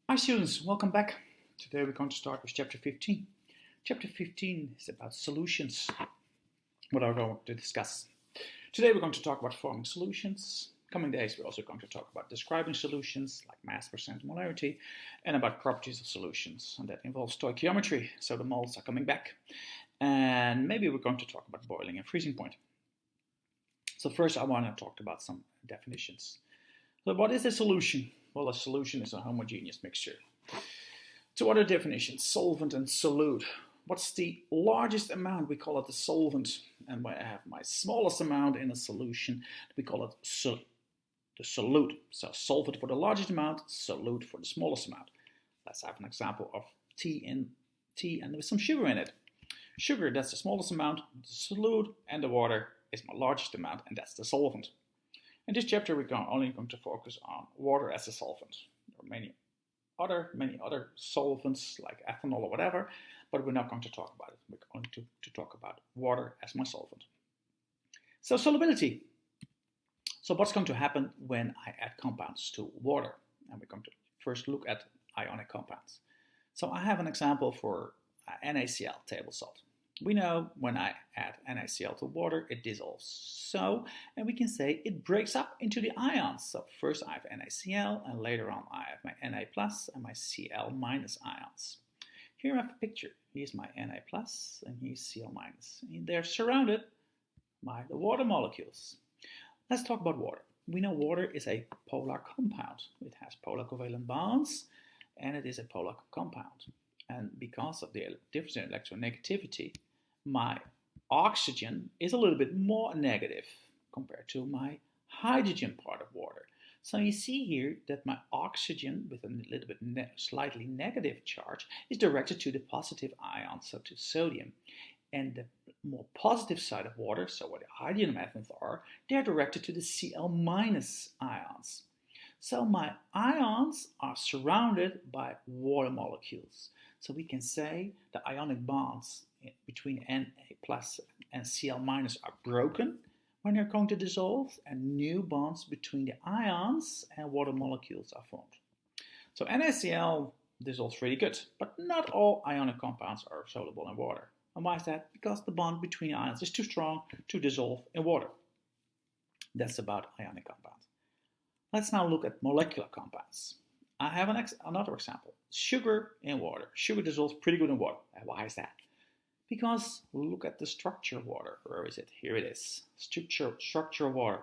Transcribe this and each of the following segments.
Hi students, welcome back. Today we're going to start with chapter 15. Chapter 15 is about solutions, what I'm going to discuss. Today we're going to talk about forming solutions. Coming days we're also going to talk about describing solutions like mass, percent, molarity, and about properties of solutions. And that involves stoichiometry, so the moles are coming back. And maybe we're going to talk about boiling and freezing point. So first I want to talk about some definitions. So what is a solution? Well, a solution is a homogeneous mixture. Two other definitions, solvent and solute. What's the largest amount? We call it the solvent. And when I have my smallest amount in a solution, we call it the solute. So solvent for the largest amount, solute for the smallest amount. Let's have an example of tea and with some sugar in it. Sugar, that's the smallest amount, the solute, and the water is my largest amount, and that's the solvent. In this chapter, we're only going to focus on water as a solvent. There are many other solvents like ethanol or whatever, but we're not going to talk about it. We're going to talk about water as my solvent. So solubility. So what's going to happen when I add compounds to water? And we're going to first look at ionic compounds. So I have an example for NaCl, table salt. We know when I add NaCl to water, it dissolves. So, and we can say it breaks up into the ions. So first I have NaCl, and later on I have my Na plus and my Cl minus ions. Here I have a picture. Here's my Na plus and here's Cl minus. And they're surrounded by the water molecules. Let's talk about water. We know water is a polar compound. It has polar covalent bonds and it is a polar compound. And because of the difference in electronegativity, my oxygen is a little bit more negative compared to my hydrogen part of water. So you see here that my oxygen with a little bit slightly negative charge is directed to the positive ion, so to sodium. And the more positive side of water, so where the hydrogen atoms are, they're directed to the Cl minus ions. So my ions are surrounded by water molecules. So we can say the ionic bonds between Na plus and Cl minus are broken when they're going to dissolve, and new bonds between the ions and water molecules are formed. So NaCl dissolves really good, but not all ionic compounds are soluble in water. And why is that? Because the bond between ions is too strong to dissolve in water. That's about ionic compounds. Let's now look at molecular compounds. I have another example. Sugar in water. Sugar dissolves pretty good in water. And why is that? Because look at the structure of water. Where is it? Here it is. Structure of water.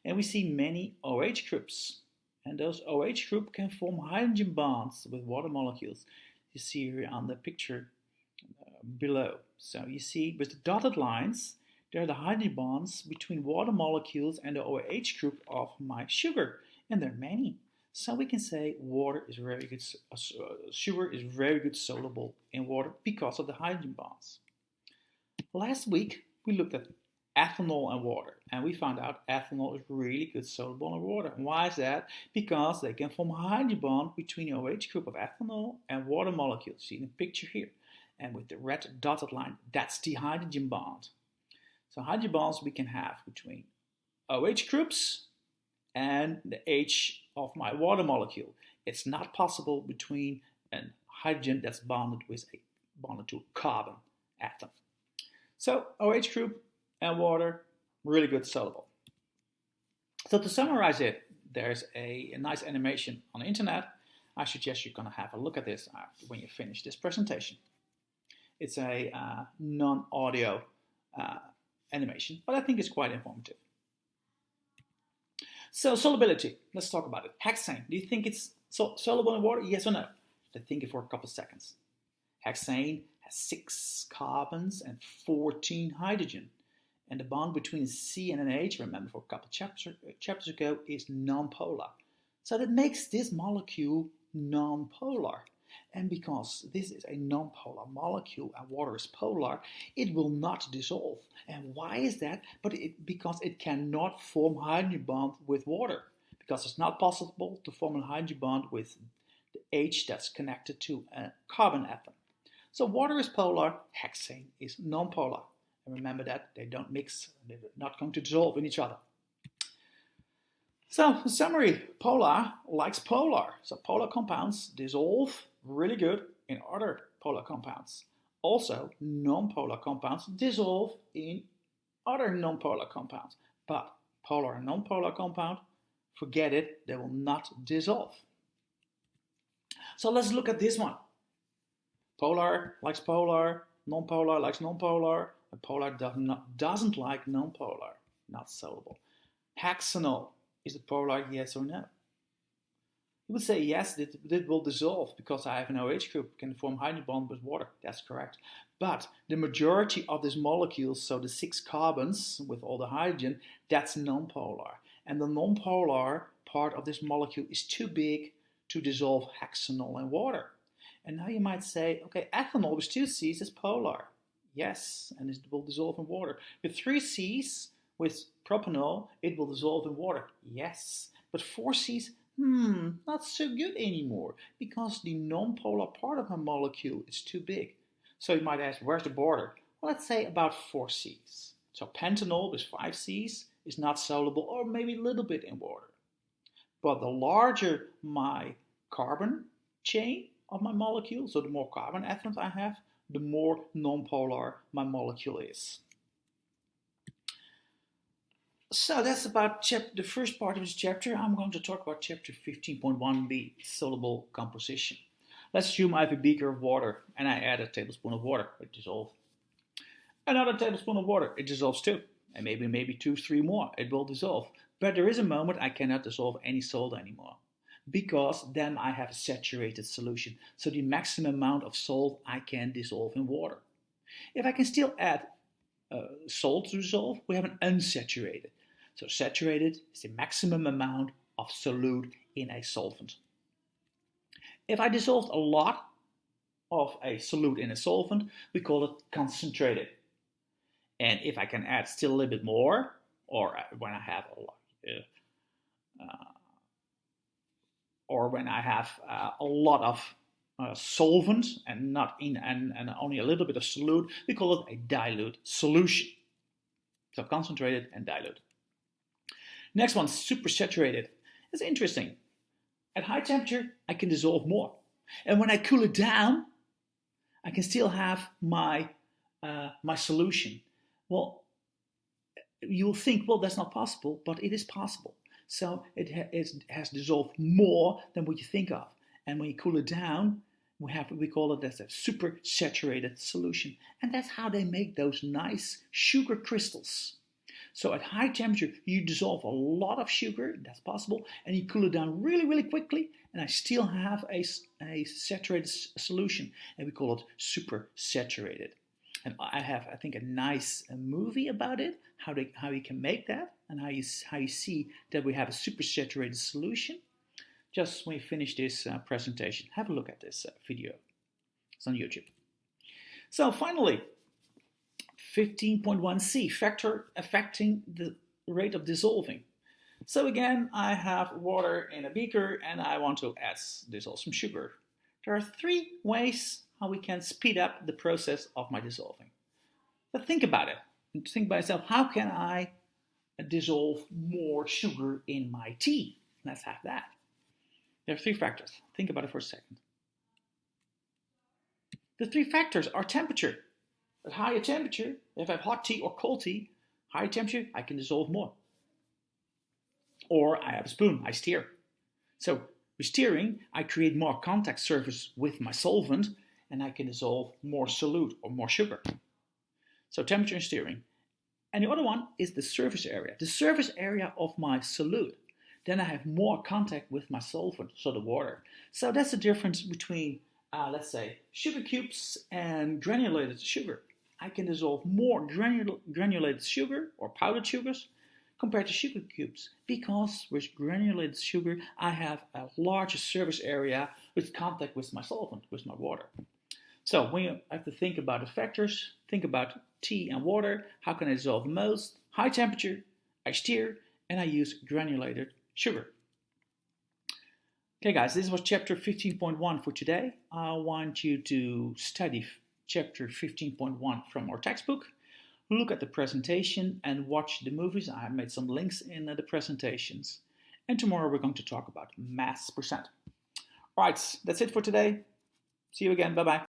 And we see many OH groups. And those OH groups can form hydrogen bonds with water molecules. You see here on the picture below. So you see with the dotted lines, they're the hydrogen bonds between water molecules and the OH group of my sugar. And there are many. So we can say water is very good, sugar is very good soluble in water because of the hydrogen bonds. Last week we looked at ethanol and water, and we found out ethanol is really good soluble in water. And why is that? Because they can form a hydrogen bond between the OH group of ethanol and water molecules. See in the picture here. And with the red dotted line, that's the hydrogen bond. So hydrogen bonds we can have between OH groups and the H of my water molecule. It's not possible between a hydrogen that's bonded to a carbon atom. So OH group and water, really good soluble. So to summarize it, there's a nice animation on the internet. I suggest you're going to have a look at this when you finish this presentation. It's a non-audio animation, but I think it's quite informative. So solubility, let's talk about it. Hexane, do you think it's soluble in water? Yes or no? Let's think it for a couple seconds. Hexane has 6 carbons and 14 hydrogen. And the bond between C and an H, remember for a couple chapters ago, is nonpolar. So that makes this molecule nonpolar. And because this is a nonpolar molecule and water is polar, it will not dissolve. And why is that? Because it cannot form hydrogen bond with water. Because it's not possible to form a hydrogen bond with the H that's connected to a carbon atom. So water is polar, hexane is nonpolar. And remember that they don't mix, they're not going to dissolve in each other. So, in summary, polar likes polar. So polar compounds dissolve really good in other polar compounds. Also, non-polar compounds dissolve in other non-polar compounds. But polar and non-polar compound, forget it, they will not dissolve. So let's look at this one. Polar likes polar, non-polar likes non-polar, and polar doesn't like non-polar, not soluble. Hexanol, is it polar, yes or no? You would say yes, it will dissolve because I have an OH group, can form hydrogen bond with water. That's correct. But the majority of these molecules, so the 6 carbons with all the hydrogen, that's non-polar. And the non-polar part of this molecule is too big to dissolve hexanol in water. And now you might say, okay, ethanol with 2 C's is polar. Yes, and it will dissolve in water. With 3 C's, with propanol, it will dissolve in water. Yes, but 4 C's, not so good anymore because the non-polar part of a molecule is too big. So you might ask, where's the border? Well, let's say about 4 C's. So pentanol with 5 C's is not soluble or maybe a little bit in water. But the larger my carbon chain of my molecule, so the more carbon atoms I have, the more non-polar my molecule is. So that's about the first part of this chapter. I'm going to talk about chapter 15.1b, soluble composition. Let's assume I have a beaker of water and I add a tablespoon of water, it dissolves. Another tablespoon of water, it dissolves too. And maybe 2, 3 more, it will dissolve. But there is a moment I cannot dissolve any salt anymore, because then I have a saturated solution. So the maximum amount of salt I can dissolve in water. If I can still add salt to dissolve, we have an unsaturated. So saturated is the maximum amount of solute in a solvent. If I dissolved a lot of a solute in a solvent, we call it concentrated. And if I can add still a little bit more, or when I have a lot, a lot of solvent and and only a little bit of solute, we call it a dilute solution. So concentrated and dilute. Next one, supersaturated. It's interesting. At high temperature, I can dissolve more, and when I cool it down, I can still have my solution. Well, you'll think, well, that's not possible, but it is possible. So it has dissolved more than what you think of. And when you cool it down, we call it as a supersaturated solution. And that's how they make those nice sugar crystals. So at high temperature, you dissolve a lot of sugar, that's possible, and you cool it down really, really quickly, and I still have a saturated solution, and we call it supersaturated. And I have, I think, a nice movie about it, how you can make that, and how you see that we have a supersaturated solution. Just when you finish this presentation, have a look at this video. It's on YouTube. So finally, 15.1c, factor affecting the rate of dissolving. So again, I have water in a beaker and I want to dissolve some sugar. There are 3 ways how we can speed up the process of my dissolving. But think about it. Think by yourself, how can I dissolve more sugar in my tea? Let's have that. There are 3 factors. Think about it for a second. The 3 factors are temperature. At higher temperature, if I have hot tea or cold tea, higher temperature, I can dissolve more. Or I have a spoon, I stir. So with stirring, I create more contact surface with my solvent and I can dissolve more solute or more sugar. So temperature and stirring. And the other one is the surface area. The surface area of my solute. Then I have more contact with my solvent, so the water. So that's the difference between, let's say, sugar cubes and granulated sugar. I can dissolve more granulated sugar or powdered sugars compared to sugar cubes, because with granulated sugar I have a larger surface area with contact with my solvent, with my water. So when you have to think about the factors, think about tea and water. How can I dissolve the most? High temperature, I stir, and I use granulated sugar. Okay guys, this was chapter 15.1 for today. I want you to study chapter 15.1 from our textbook. Look at the presentation and watch the movies. I have made some links in the presentations. And tomorrow we're going to talk about mass percent. All right, that's it for today. See you again. Bye-bye.